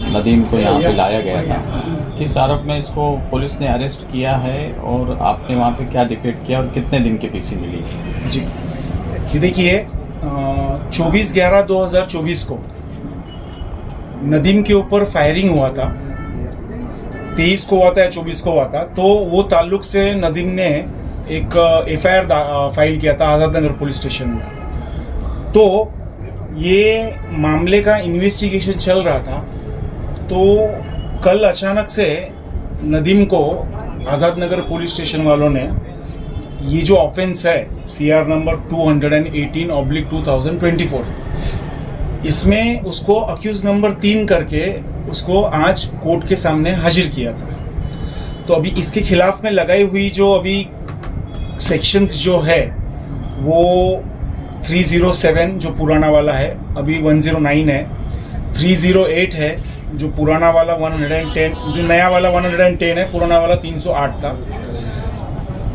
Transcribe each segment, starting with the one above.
नदीम को यहाँ पे लाया गया था, किस आरोप में इसको पुलिस ने अरेस्ट किया है और आपने वहाँ पे क्या डिक्लेयर किया और कितने दिन की पीसी मिली? जी ये देखिए 24/11/2024 को नदीम के ऊपर फायरिंग हुआ था, 23 को हुआ था या 24 को हुआ था। तो वो ताल्लुक से नदीम ने एक FIR फाइल किया था आज़ाद नगर पुलिस स्टेशन में। तो ये मामले का इन्वेस्टिगेशन चल रहा था। तो कल अचानक से नदीम को आज़ाद नगर पुलिस स्टेशन वालों ने ये जो ऑफेंस है CR नंबर 218/2024 इसमें उसको अक्यूज नंबर 3 करके उसको आज कोर्ट के सामने हाजिर किया था। तो अभी इसके खिलाफ में लगाई हुई जो अभी सेक्शंस जो है वो 307 जो पुराना वाला है अभी 109 है, 308 है जो पुराना वाला 110, जो नया वाला 110 है, पुराना वाला 308 था,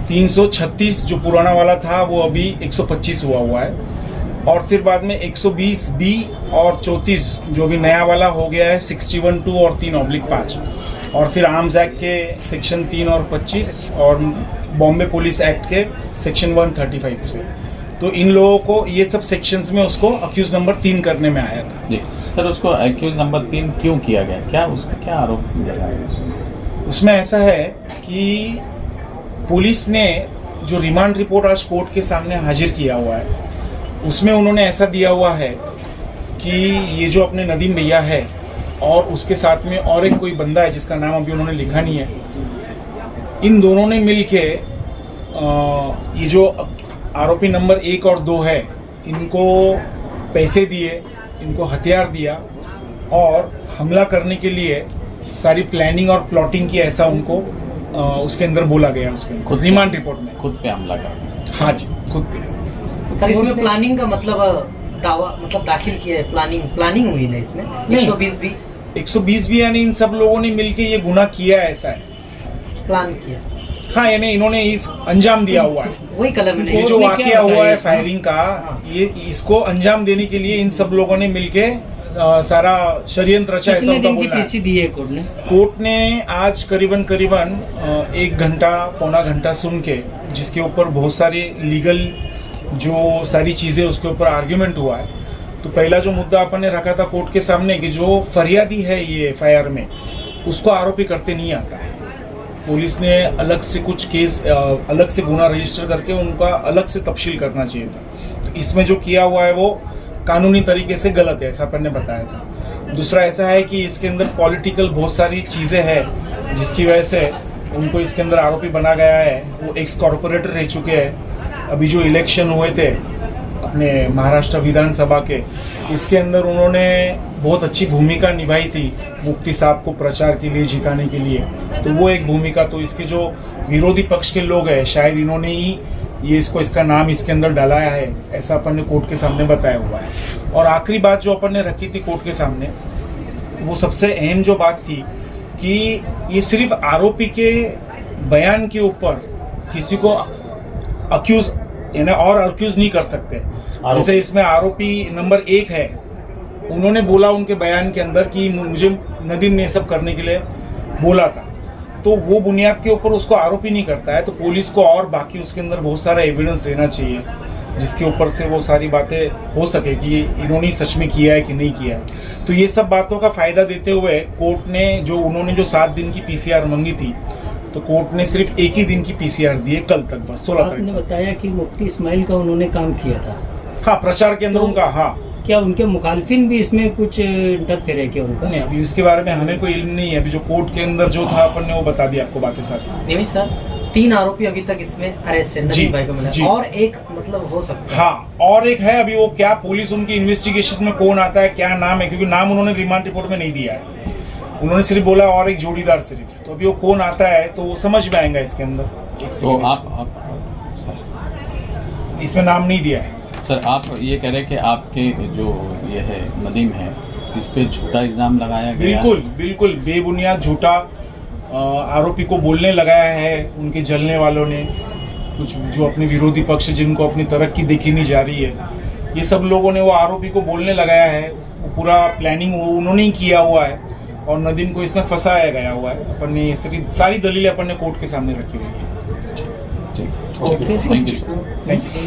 336 जो पुराना वाला था वो अभी 125 हुआ है, और फिर बाद में 120B और 34 जो अभी नया वाला हो गया है 61(2) और 3/5, और फिर आर्म्स एक्ट के सेक्शन 3 और 25 और बॉम्बे पुलिस एक्ट के सेक्शन 135 से। तो इन लोगों को ये सब सेक्शंस में उसको अक्यूज नंबर 3 करने में आया था। जी सर, उसको अक्यूज नंबर 3 क्यों किया गया, क्या उसका क्या आरोप लगाया इसमें? उसमें ऐसा है कि पुलिस ने जो रिमांड रिपोर्ट आज कोर्ट के सामने हाजिर किया हुआ है उसमें उन्होंने ऐसा दिया हुआ है कि ये जो अपने नदीम भैया है और उसके साथ में और एक कोई बंदा है जिसका नाम अभी उन्होंने लिखा नहीं है, इन दोनों ने मिलके ये जो आरोपी नंबर 1 और 2 है इनको पैसे दिए, इनको हथियार दिया और हमला करने के लिए सारी प्लानिंग और प्लॉटिंग की, ऐसा उनको उसके अंदर बोला गया उसके खुद रिमांड रिपोर्ट में। खुद पे हमला कर? हाँ जी, खुद पे। सर इसमें प्लानिंग का मतलब दावा मतलब दाखिल किया है, प्लानिंग हुई ना इसमें? 120 भी यानी इन सब लोगों ने मिलके ये गुनाह किया है, ऐसा है, प्लान किया। हाँ यानी इन्होंने इस अंजाम दिया हुआ है। वही कलम ये जो वाकया हुआ है फायरिंग का, ये इसको अंजाम देने के लिए इन सब लोगों ने मिलके सारा षड्यंत्र रचा, ऐसा उनका बोलना है। कोर्ट ने आज करीबन 1 घंटा पौना घंटा सुन के, जिसके ऊपर बहुत सारी लीगल जो सारी चीजें उसके ऊपर आर्ग्यूमेंट हुआ है। तो पहला जो मुद्दा अपन ने रखा था कोर्ट के सामने कि जो फरियादी है ये FIR में उसको आरोपी करते नहीं आता है, पुलिस ने अलग से कुछ केस अलग से गुना रजिस्टर करके उनका अलग से तफ्सील करना चाहिए था। तो इसमें जो किया हुआ है वो कानूनी तरीके से गलत है, ऐसा अपन ने बताया था। दूसरा ऐसा है कि इसके अंदर पॉलिटिकल बहुत सारी चीज़ें हैं जिसकी वजह से उनको इसके अंदर आरोपी बना गया है। वो एक्स कॉर्पोरेटर रह चुके हैं। अभी जो इलेक्शन हुए थे अपने महाराष्ट्र विधानसभा के, इसके अंदर उन्होंने बहुत अच्छी भूमिका निभाई थी मुफ्ती साहब को प्रचार के लिए जिताने के लिए। तो वो एक भूमिका, तो इसके जो विरोधी पक्ष के लोग हैं शायद इन्होंने ही ये इसका नाम इसके अंदर डालाया है, ऐसा अपन ने कोर्ट के सामने बताया हुआ है। और आखिरी बात जो अपन ने रखी थी कोर्ट के सामने, वो सबसे अहम जो बात थी कि ये सिर्फ आरोपी के बयान के ऊपर किसी को अक्यूज यानी और अक्यूज नहीं कर सकते। जैसे इसमें आरोपी नंबर 1 है, उन्होंने बोला उनके बयान के अंदर कि मुझे नदीम ने सब करने के लिए बोला था, तो वो बुनियाद के ऊपर उसको आरोपी नहीं करता है। तो पुलिस को और बाकी उसके अंदर बहुत सारा एविडेंस देना चाहिए जिसके ऊपर से वो सारी बातें हो सके कि इन्होंने सच में किया है कि नहीं किया है। तो ये सब बातों का फायदा देते हुए कोर्ट ने उन्होंने जो 7 दिन की PCR मांगी थी, तो कोर्ट ने सिर्फ 1 ही दिन की PCR दी है, कल तक, बस 16 तारीख। आपने बताया कि मुफ्ती इस्माइल का उन्होंने काम किया था। हाँ, प्रचार के अंदर तो उनका, हाँ। क्या उनके मुखालफिन भी इसमें कुछ इंटरफेयर है क्या उनका? नहीं, अभी इसके बारे में हमें कोई इल्म नहीं है। अभी जो कोर्ट के अंदर जो था अपन ने वो बता दिया आपको बातें साथ। नहीं सर, 3 आरोपी अभी तक इसमें अरेस्ट है, नदीम भाई को मिला, और एक मतलब हो सकता है। हाँ, और एक है, अभी वो क्या पुलिस उनकी इन्वेस्टिगेशन में कौन आता है, क्या नाम है, क्योंकि नाम उन्होंने रिमांड रिपोर्ट में नहीं दिया है। उन्होंने सिर्फ बोला और एक जोड़ीदार सिर्फ, तो अभी वो कौन आता है तो वो समझ में आएगा इसके अंदर। तो आप इसमें नाम नहीं दिया है सर। आप ये कह रहे हैं कि आपके जो ये है नदीम है, इस पे झूठा इल्जाम लगाया गया? बिल्कुल बेबुनियाद झूठा आरोपी को बोलने लगाया है उनके जलने वालों ने, कुछ जो अपने विरोधी पक्ष जिनको अपनी तरक्की देखी नहीं जा रही है, ये सब लोगों ने वो आरोपी को बोलने लगाया है। वो पूरा प्लानिंग उन्होंने ही किया हुआ है। और नदीम को इसमें फंसाया गया हुआ है। अपन ने सारी दलीलें अपन ने कोर्ट के सामने रखी हुई है। ठीक, थैंक यू। Thank you.